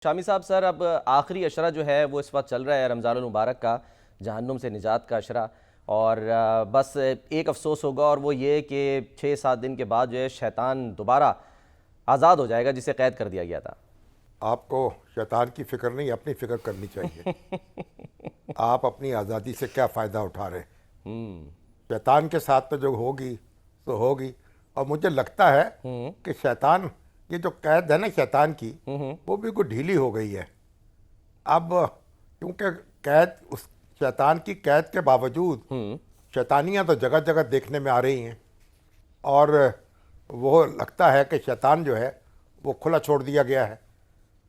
शामी साहब, सर अब आखिरी अशरा जो है वो इस वक्त चल रहा है रमज़ानुल मुबारक का, जहन्नुम से निजात का अशरा। और बस एक अफसोस होगा और वो ये कि 6-7 दिन के बाद जो है शैतान दोबारा आज़ाद हो जाएगा जिसे कैद कर दिया गया था। आपको शैतान की फ़िक्र नहीं, अपनी फ़िक्र करनी चाहिए। आप अपनी आज़ादी से क्या फ़ायदा उठा रहे हैं? शैतान के साथ तो जो होगी तो होगी। और मुझे लगता है कि शैतान, ये जो कैद है ना शैतान की, वो भी कुछ ढीली हो गई है अब, क्योंकि कैद, उस शैतान की कैद के बावजूद शैतानियाँ तो जगह जगह देखने में आ रही हैं। और वो लगता है कि शैतान जो है वो खुला छोड़ दिया गया है।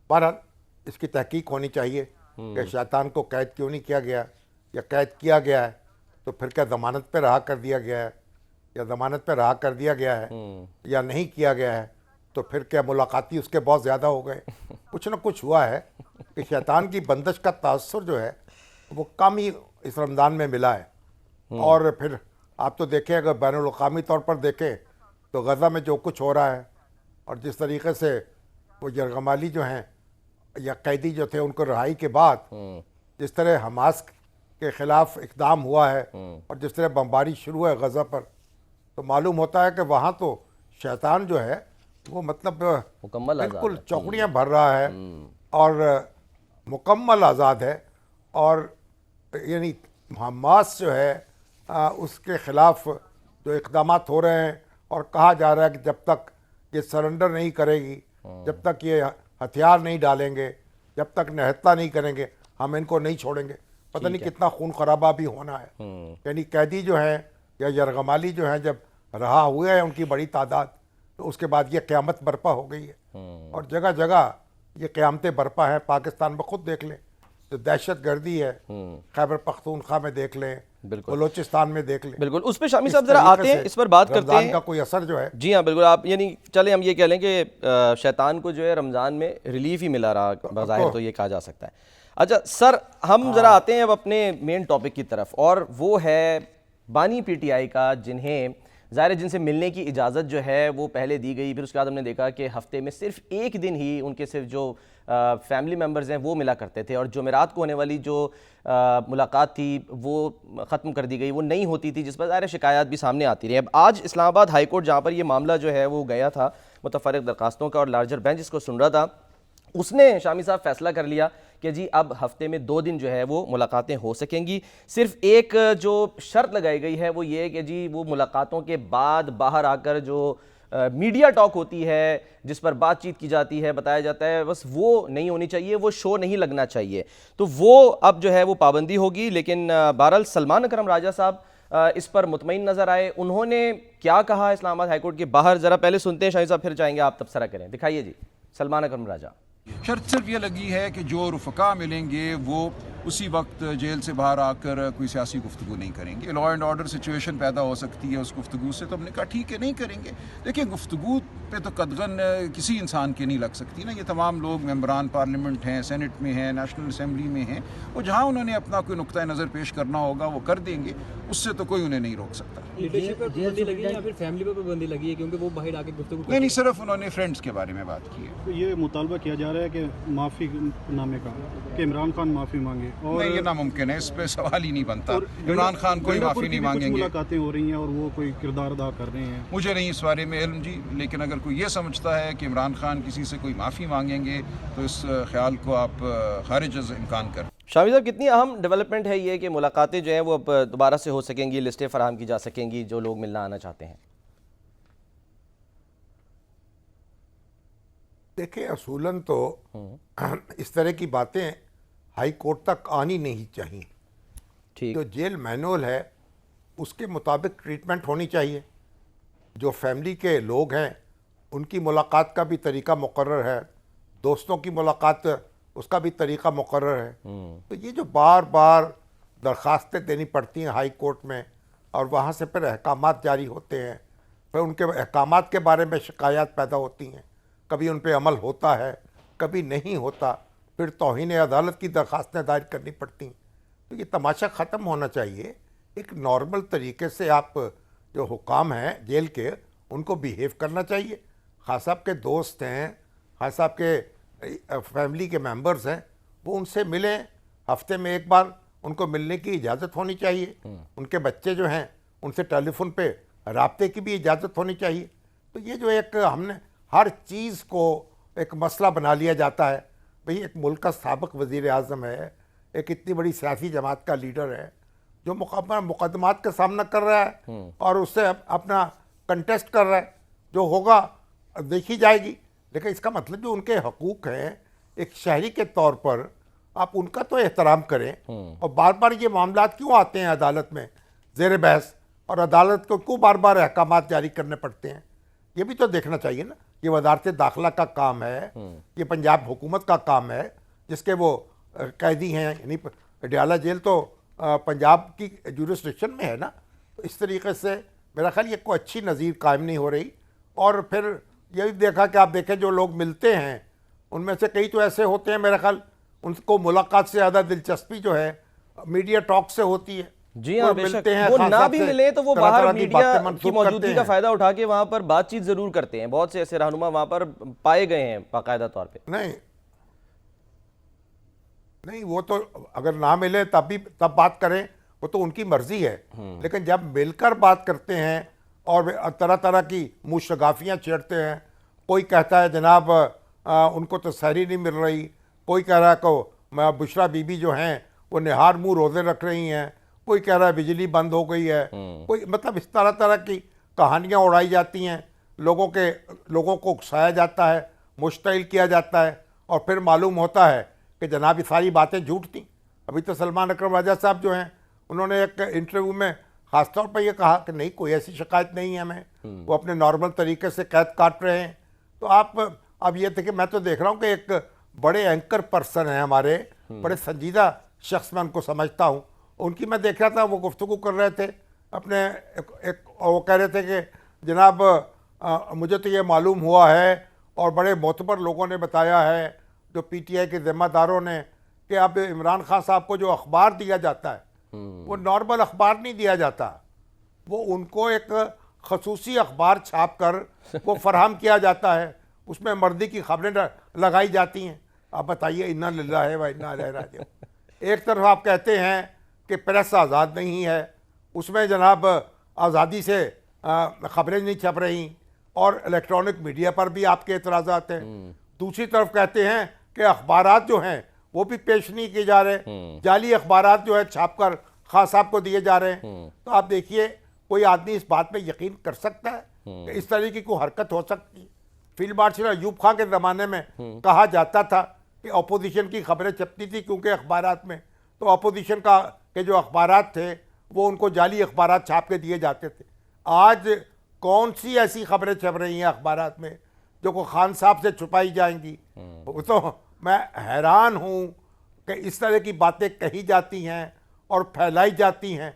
बहरहाल इसकी तहकीक होनी चाहिए कि शैतान को कैद क्यों नहीं किया गया, या कैद किया गया है तो फिर क्या ज़मानत पे रहा कर दिया गया है, या ज़मानत पे रहा कर दिया गया है या नहीं किया गया है, तो फिर क्या मुलाकाती उसके बहुत ज़्यादा हो गए। कुछ ना कुछ हुआ है कि शैतान की बंदिश का तासुर जो है वो कम ही इस रमज़ान में मिला है। और फिर आप तो देखें, अगर बैनुल-अक़वामी तौर पर देखें तो गज़ा में जो कुछ हो रहा है और जिस तरीके से वो यरगमाली जो हैं या कैदी जो थे उनको रिहाई के बाद जिस तरह हमास के ख़िलाफ़ इक़दाम हुआ है और जिस तरह बमबारी शुरू है गज़ा पर, तो मालूम होता है कि वहाँ तो शैतान जो है वो मतलब मुकम्मल बिल्कुल आज़ाद चौकड़ियाँ भर रहा है और मुकम्मल आज़ाद है। और यानी हमास जो है उसके ख़िलाफ़ जो इक़दामात हो रहे हैं और कहा जा रहा है कि जब तक ये सरेंडर नहीं करेगी, जब तक ये हथियार नहीं डालेंगे, जब तक निहत्ता नहीं करेंगे, हम इनको नहीं छोड़ेंगे। पता नहीं कितना खून खराबा भी होना है। यानी कैदी जो हैं या यरगमाली जो हैं जब रहा हुए हैं उनकी बड़ी तादाद, तो उसके बाद ये क़यामत बर्पा हो गई है। और जगह जगह ये क़यामतें बर्पा हैं। पाकिस्तान में खुद देख लें जो दहशत गर्दी है, खैबर पख्तूनख्वा में देख लें, बलोचिस्तान में देख लें। बिल्कुल, उस पर शामी साहब ज़रा आते हैं, इस पर बात करते हैं। का कोई असर जो है, जी हाँ बिल्कुल, आप यानी चले हम ये कह लें कि शैतान को जो है रमज़ान में रिलीफ ही मिला रहा बज़ाहिर, तो ये कहा जा सकता है। अच्छा सर, हम ज़रा आते हैं अब अपने मेन टॉपिक की तरफ, और वो है बानी पीटीआई का, जिन्हें ज़ाहिर जिनसे मिलने की इजाज़त जो है वो पहले दी गई, फिर उसके बाद हमने देखा कि हफ्ते में सिर्फ एक दिन ही उनके सिर्फ जो फैमिली मेम्बर्स हैं वो मिला करते थे, और जुमेरात को होने वाली जो मुलाकात थी वो ख़त्म कर दी गई, वो नहीं होती थी, जिस पर ज़ाहिर शिकायत भी सामने आती रही। अब आज इस्लामाबाद हाई कोर्ट, जहाँ पर ये मामला जो है वो गया था मुतफ़र्रिक़ दरखास्तों का और लार्जर बेंच इसको सुन रहा था, उसने शामी साहब फैसला कर लिया कि जी अब हफ्ते में 2 दिन जो है वो मुलाकातें हो सकेंगी। सिर्फ एक जो शर्त लगाई गई है वो ये है कि जी वो मुलाकातों के बाद बाहर आकर जो मीडिया टॉक होती है, जिस पर बातचीत की जाती है, बताया जाता है, बस वो नहीं होनी चाहिए, वो शो नहीं लगना चाहिए। तो वो अब जो है वो पाबंदी होगी। लेकिन बहरहाल सलमान अकरम राजा साहब इस पर मुतमईन नज़र आए। उन्होंने क्या कहा इस्लामाबाद हाईकोर्ट के बाहर, ज़रा पहले सुनते हैं शाहिद साहब, फिर चाहेंगे आप तबसरा करें। दिखाइए जी सलमान अकरम राजा। शर्त सिर्फ ये लगी है कि जो रुफ़का मिलेंगे वो उसी वक्त जेल से बाहर आकर कोई सियासी गुफ्तगू नहीं करेंगे। लॉ एंड ऑर्डर सिचुएशन पैदा हो सकती है उस गुफ्तगू से, तो हमने कहा ठीक है नहीं करेंगे। देखिए गुफ्तगू पे तो कदगन किसी इंसान की नहीं लग सकती ना। ये तमाम लोग मेंबरान पार्लियामेंट हैं, सेनेट में हैं, नेशनल असम्बली में हैं, वो जहाँ उन्होंने अपना कोई नुक्ता नज़र पेश करना होगा वो कर देंगे, उससे तो कोई उन्हें नहीं रोक सकता। लीडरशिप पर पाबंदी लगी है या फिर फैमिली पर पाबंदी लगी है, क्योंकि वो बाहर आके गुफ्तगू नहीं, सिर्फ उन्होंने फ्रेंड्स के बारे में बात की है। तो ये मुतालबा किया जा रहा है कि माफ़ी नामे का, कि इमरान खान माफ़ी मांगे, और नहीं, ये नामुमकिन है, इस पे सवाल ही नहीं बनता। इमरान खान कोई माफ़ी नहीं मांगेंगे। मुलाकातें हो रही हैं और वो कोई किरदार अदा कर रहे हैं। मुझे नहीं इस बारे में इल्म जी, लेकिन अगर कोई ये समझता है कि इमरान खान किसी से कोई माफ़ी मांगेंगे तो इस ख्याल को आप खारिज इम्कान कर। शामी साहब, कितनी अहम डेवलपमेंट है ये कि मुलाकातें जो हैं वो अब दोबारा से हो सकेंगी, लिस्टें फराहम की जा सकेंगी जो लोग मिलना आना चाहते हैं? देखिए असूलन तो इस तरह की बातें हाई कोर्ट तक आनी नहीं चाहिए। ठीक, जो जेल मैनुअल है उसके मुताबिक ट्रीटमेंट होनी चाहिए। जो फैमिली के लोग हैं उनकी मुलाकात का भी तरीका मुकर्रर है, दोस्तों की मुलाकात उसका भी तरीका मुकर्रर है। तो ये जो बार बार दरख्वास्तें देनी पड़ती हैं हाई कोर्ट में और वहाँ से फिर अहकामात जारी होते हैं, फिर उनके अहकामात के बारे में शिकायत पैदा होती हैं, कभी उन पर अमल होता है कभी नहीं होता, फिर तौहीन अदालत की दरख्वास्तें दायर करनी पड़ती हैं। तो ये तमाशा ख़त्म होना चाहिए। एक नॉर्मल तरीके से आप जो हुकाम हैं जेल के उनको बिहेव करना चाहिए। खान साहब के दोस्त हैं, खान साहब के फैमिली के मेंबर्स हैं वो उनसे मिलें, हफ्ते में एक बार उनको मिलने की इजाज़त होनी चाहिए। उनके बच्चे जो हैं उनसे टेलीफोन पे राब्ते की भी इजाज़त होनी चाहिए। तो ये जो एक हमने हर चीज़ को एक मसला बना लिया जाता है, भाई एक मुल्क का साबिक़ वज़ीर आज़म है, एक इतनी बड़ी सियासी जमात का लीडर है जो मुकदमात का सामना कर रहा है और उससे अपना कंटेस्ट कर रहा है, जो होगा देखी जाएगी। लेकिन इसका मतलब जो उनके हकूक़ हैं एक शहरी के तौर पर आप उनका तो एहतराम करें। और बार बार ये मामला क्यों आते हैं अदालत में ज़ेर बहस, और अदालत को क्यों बार बार अहकामात जारी करने पड़ते हैं, ये भी तो देखना चाहिए ना। ये वज़ारत दाखिला का काम है, ये पंजाब हुकूमत का काम है जिसके वो कैदी हैं, यानी पटियाला जेल तो पंजाब की जुरिस्डिक्शन में है ना। तो इस तरीके से मेरा ख्याल ये कोई अच्छी नज़ीर कायम नहीं हो रही। और फिर ये भी देखा कि आप देखें जो लोग मिलते हैं उनमें से कई तो ऐसे होते हैं, मेरा ख्याल उनको मुलाकात से ज़्यादा दिलचस्पी जो है मीडिया टॉक से होती है। जी हाँ, बेशक। मिलते हैं, वो खास ना साहब भी से मिले तो वो तरह बाहर तरह की मीडिया बातें की मंसूब मौजूदगी करते का हैं। फायदा उठा के वहां पर बातचीत जरूर करते हैं। बहुत से ऐसे रहनुमा वहां पर पाए गए हैं बाकायदा तौर पे। नहीं वो तो अगर ना मिले तब बात करें, वो तो उनकी मर्जी है। लेकिन जब मिलकर बात करते हैं और तरह तरह की मुशगाफियाँ छेड़ते हैं, कोई कहता है जनाब उनको तो सहरी नहीं मिल रही, कोई कह रहा है को बुशरा बीबी जो हैं वो निहार मुँह रोज़े रख रही हैं, कोई कह रहा है बिजली बंद हो गई है, कोई मतलब इस तरह तरह की कहानियाँ उड़ाई जाती हैं, लोगों को उकसाया जाता है, मुश्तिल किया जाता है, और फिर मालूम होता है कि जनाब ये सारी बातें झूठ थी। अभी तो सलमान अकरम राजा साहब जो हैं उन्होंने एक इंटरव्यू में ख़ासतौर पर यह कहा कि नहीं कोई ऐसी शिकायत नहीं है हमें, वो अपने नॉर्मल तरीके से कैद काट रहे हैं। तो आप अब ये थे कि मैं तो देख रहा हूँ कि एक बड़े एंकर पर्सन हैं हमारे, बड़े संजीदा शख्स मैं उनको समझता हूँ। उनकी मैं देख रहा था वो गुफ्तगू कर रहे थे अपने वो कह रहे थे कि जनाब मुझे तो ये मालूम हुआ है और बड़े मोतबर लोगों ने बताया है, जो पीटीआई के ज़िम्मेदारों ने, कि अब इमरान खान साहब को जो अखबार दिया जाता है वो नॉर्मल अखबार नहीं दिया जाता, वो उनको एक खसूसी अखबार छाप कर वो फराहम किया जाता है, उसमें मर्दी की खबरें लगाई जाती हैं। आप बताइए, इन्ना लिल्लाह है व इन्ना इलैहि राजिऊन। एक तरफ आप कहते हैं कि प्रेस आज़ाद नहीं है, उसमें जनाब आज़ादी से खबरें नहीं छप रही, और इलेक्ट्रॉनिक मीडिया पर भी आपके एतराज़ात हैं। दूसरी तरफ कहते हैं कि अखबारात जो हैं वो भी पेश नहीं किए जा रहे, जाली अखबारात जो है छापकर खान साहब को दिए जा रहे हैं। तो आप देखिए कोई आदमी इस बात पे यकीन कर सकता है कि इस तरह की कोई हरकत हो सकती है। फील्ड मार्शल अयूब खान के ज़माने में कहा जाता था कि अपोजिशन की खबरें छपती थी क्योंकि अखबारात में, तो अपोजिशन के जो अखबारात थे वो उनको जाली अखबारात छाप के दिए जाते थे। आज कौन सी ऐसी खबरें छप रही हैं अखबारात में जो को खान साहब से छुपाई जाएंगी? तो मैं हैरान हूँ कि इस तरह की बातें कही जाती हैं और फैलाई जाती हैं,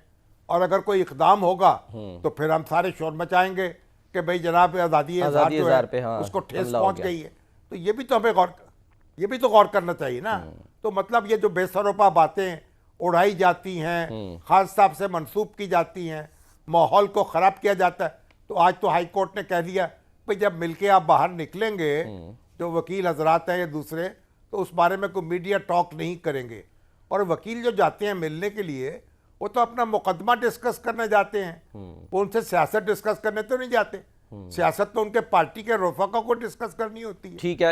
और अगर कोई इक़दाम होगा तो फिर हम सारे शोर मचाएंगे कि भाई जनाब आज़ादी इज़हार पे हाँ, उसको ठेस पहुँच गई है। तो ये भी तो हमें गौर करना चाहिए ना। तो मतलब ये जो बेसरोपा बातें उड़ाई जाती हैं, खान साहब से मंसूब की जाती हैं, माहौल को ख़राब किया जाता है। तो आज तो हाई कोर्ट ने कह दिया भाई जब मिलके आप बाहर निकलेंगे, जो वकील हजरात हैं या दूसरे, तो उस बारे में कोई मीडिया टॉक नहीं करेंगे। और वकील जो जाते हैं मिलने के लिए वो तो अपना मुकदमा डिस्कस करने जाते हैं, वो उनसे सियासत डिस्कस करने तो नहीं जाते। सियासत तो उनके पार्टी के रफ़ाक़ा को डिस्कस करनी होती है। ठीक है।